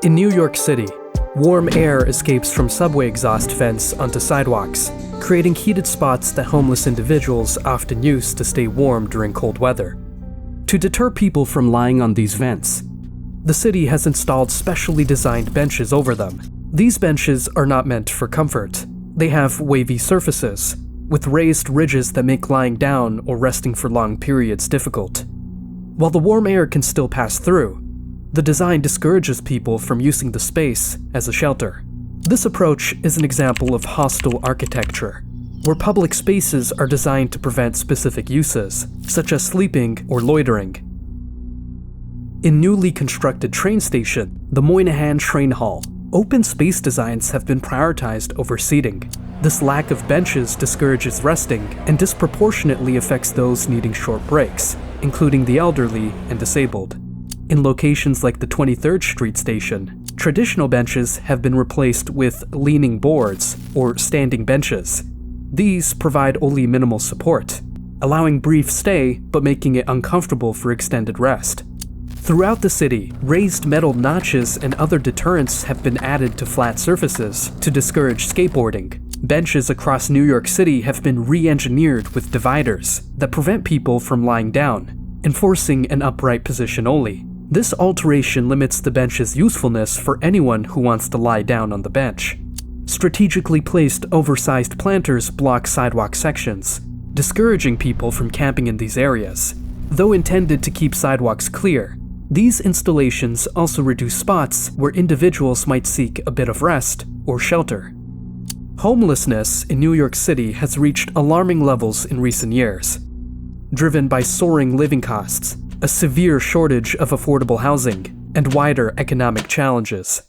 In New York City, warm air escapes from subway exhaust vents onto sidewalks, creating heated spots that homeless individuals often use to stay warm during cold weather. To deter people from lying on these vents, the city has installed specially designed benches over them. These benches are not meant for comfort. They have wavy surfaces, with raised ridges that make lying down or resting for long periods difficult. While the warm air can still pass through, the design discourages people from using the space as a shelter. This approach is an example of hostile architecture, where public spaces are designed to prevent specific uses, such as sleeping or loitering. In newly constructed train station, the Moynihan Train Hall, open space designs have been prioritized over seating. This lack of benches discourages resting and disproportionately affects those needing short breaks, including the elderly and disabled. In locations like the 23rd Street station, traditional benches have been replaced with leaning boards or standing benches. These provide only minimal support, allowing brief stay but making it uncomfortable for extended rest. Throughout the city, raised metal notches and other deterrents have been added to flat surfaces to discourage skateboarding. Benches across New York City have been re-engineered with dividers that prevent people from lying down, enforcing an upright position only. This alteration limits the bench's usefulness for anyone who wants to lie down on the bench. Strategically placed oversized planters block sidewalk sections, discouraging people from camping in these areas. Though intended to keep sidewalks clear, these installations also reduce spots where individuals might seek a bit of rest or shelter. Homelessness in New York City has reached alarming levels in recent years, driven by soaring living costs, a severe shortage of affordable housing, and wider economic challenges.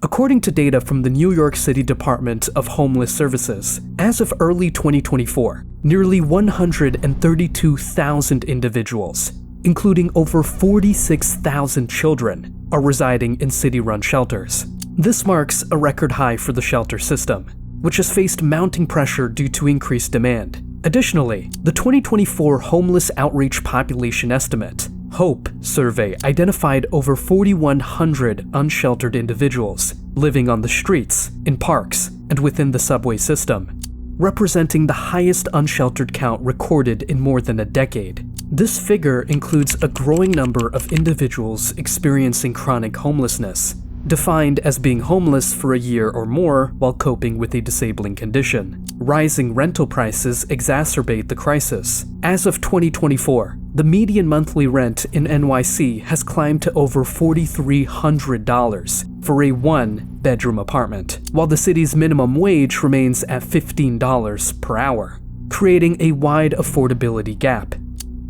According to data from the New York City Department of Homeless Services, as of early 2024, nearly 132,000 individuals, including over 46,000 children, are residing in city-run shelters. This marks a record high for the shelter system, which has faced mounting pressure due to increased demand. Additionally, the 2024 Homeless Outreach Population Estimate, HOPE survey identified over 4,100 unsheltered individuals living on the streets, in parks, and within the subway system, representing the highest unsheltered count recorded in more than a decade. This figure includes a growing number of individuals experiencing chronic homelessness, defined as being homeless for a year or more while coping with a disabling condition. Rising rental prices exacerbate the crisis. As of 2024, the median monthly rent in NYC has climbed to over $4,300 for a one-bedroom apartment, while the city's minimum wage remains at $15 per hour, creating a wide affordability gap.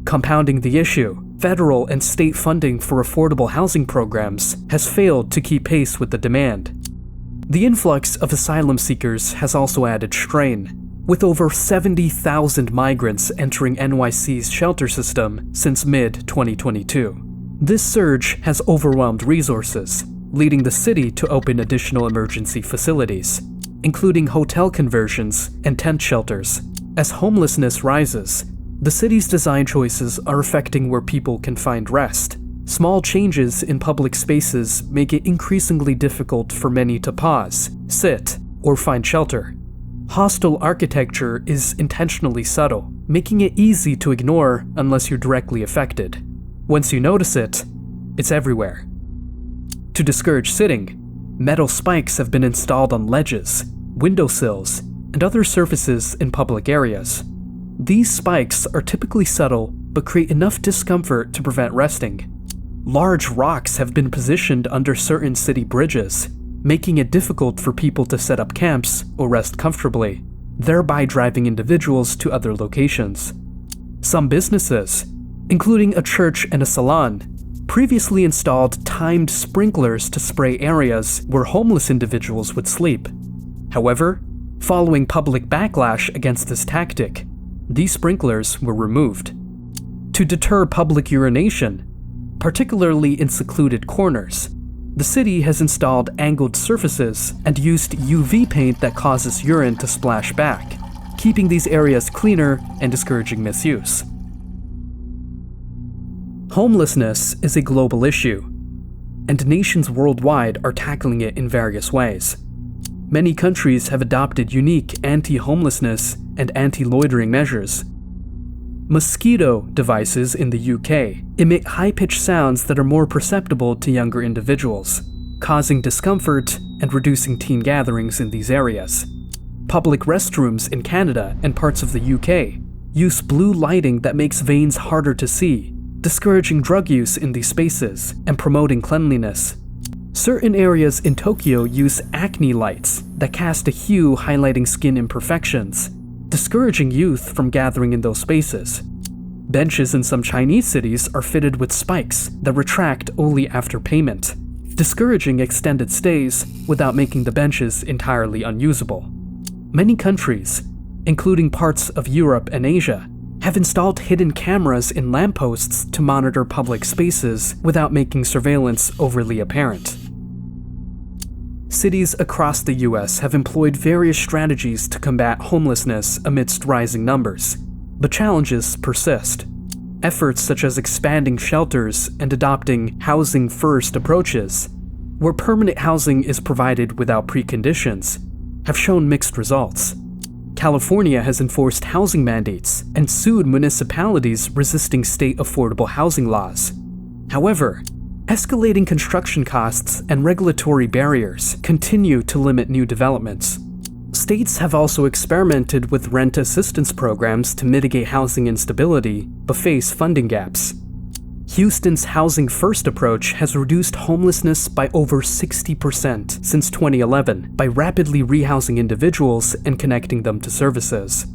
Compounding the issue, federal and state funding for affordable housing programs has failed to keep pace with the demand. The influx of asylum seekers has also added strain, with over 70,000 migrants entering NYC's shelter system since mid-2022. This surge has overwhelmed resources, leading the city to open additional emergency facilities, including hotel conversions and tent shelters. As homelessness rises, the city's design choices are affecting where people can find rest. Small changes in public spaces make it increasingly difficult for many to pause, sit, or find shelter. Hostile architecture is intentionally subtle, making it easy to ignore unless you're directly affected. Once you notice it, it's everywhere. To discourage sitting, metal spikes have been installed on ledges, windowsills, and other surfaces in public areas. These spikes are typically subtle but create enough discomfort to prevent resting. Large rocks have been positioned under certain city bridges, making it difficult for people to set up camps or rest comfortably, thereby driving individuals to other locations. Some businesses, including a church and a salon, previously installed timed sprinklers to spray areas where homeless individuals would sleep. However, following public backlash against this tactic, these sprinklers were removed. To deter public urination, particularly in secluded corners, the city has installed angled surfaces and used UV paint that causes urine to splash back, keeping these areas cleaner and discouraging misuse. Homelessness is a global issue. and nations worldwide are tackling it in various ways. Many countries have adopted unique anti-homelessness and anti-loitering measures. Mosquito devices in the UK emit high-pitched sounds that are more perceptible to younger individuals, causing discomfort and reducing teen gatherings in these areas. Public restrooms in Canada and parts of the UK use blue lighting that makes veins harder to see, discouraging drug use in these spaces and promoting cleanliness. Certain areas in Tokyo use acne lights that cast a hue highlighting skin imperfections, discouraging youth from gathering in those spaces. Benches in some Chinese cities are fitted with spikes that retract only after payment, discouraging extended stays without making the benches entirely unusable. Many countries, including parts of Europe and Asia, have installed hidden cameras in lampposts to monitor public spaces without making surveillance overly apparent. Cities across the US have employed various strategies to combat homelessness amidst rising numbers, but challenges persist. Efforts such as expanding shelters and adopting housing-first approaches, where permanent housing is provided without preconditions, have shown mixed results. California has enforced housing mandates and sued municipalities resisting state affordable housing laws. However, escalating construction costs and regulatory barriers continue to limit new developments. States have also experimented with rent assistance programs to mitigate housing instability, but face funding gaps. Houston's Housing First approach has reduced homelessness by over 60% since 2011 by rapidly rehousing individuals and connecting them to services.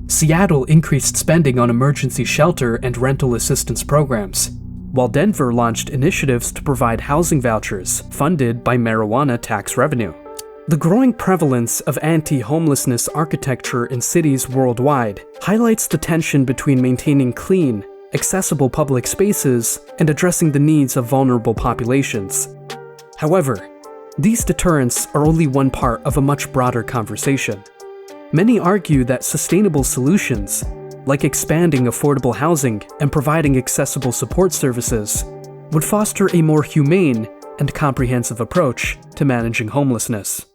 Seattle increased spending on emergency shelter and rental assistance programs, while Denver launched initiatives to provide housing vouchers funded by marijuana tax revenue. The growing prevalence of anti-homelessness architecture in cities worldwide highlights the tension between maintaining clean, accessible public spaces and addressing the needs of vulnerable populations. However, these deterrents are only one part of a much broader conversation. Many argue that sustainable solutions, like expanding affordable housing and providing accessible support services, would foster a more humane and comprehensive approach to managing homelessness.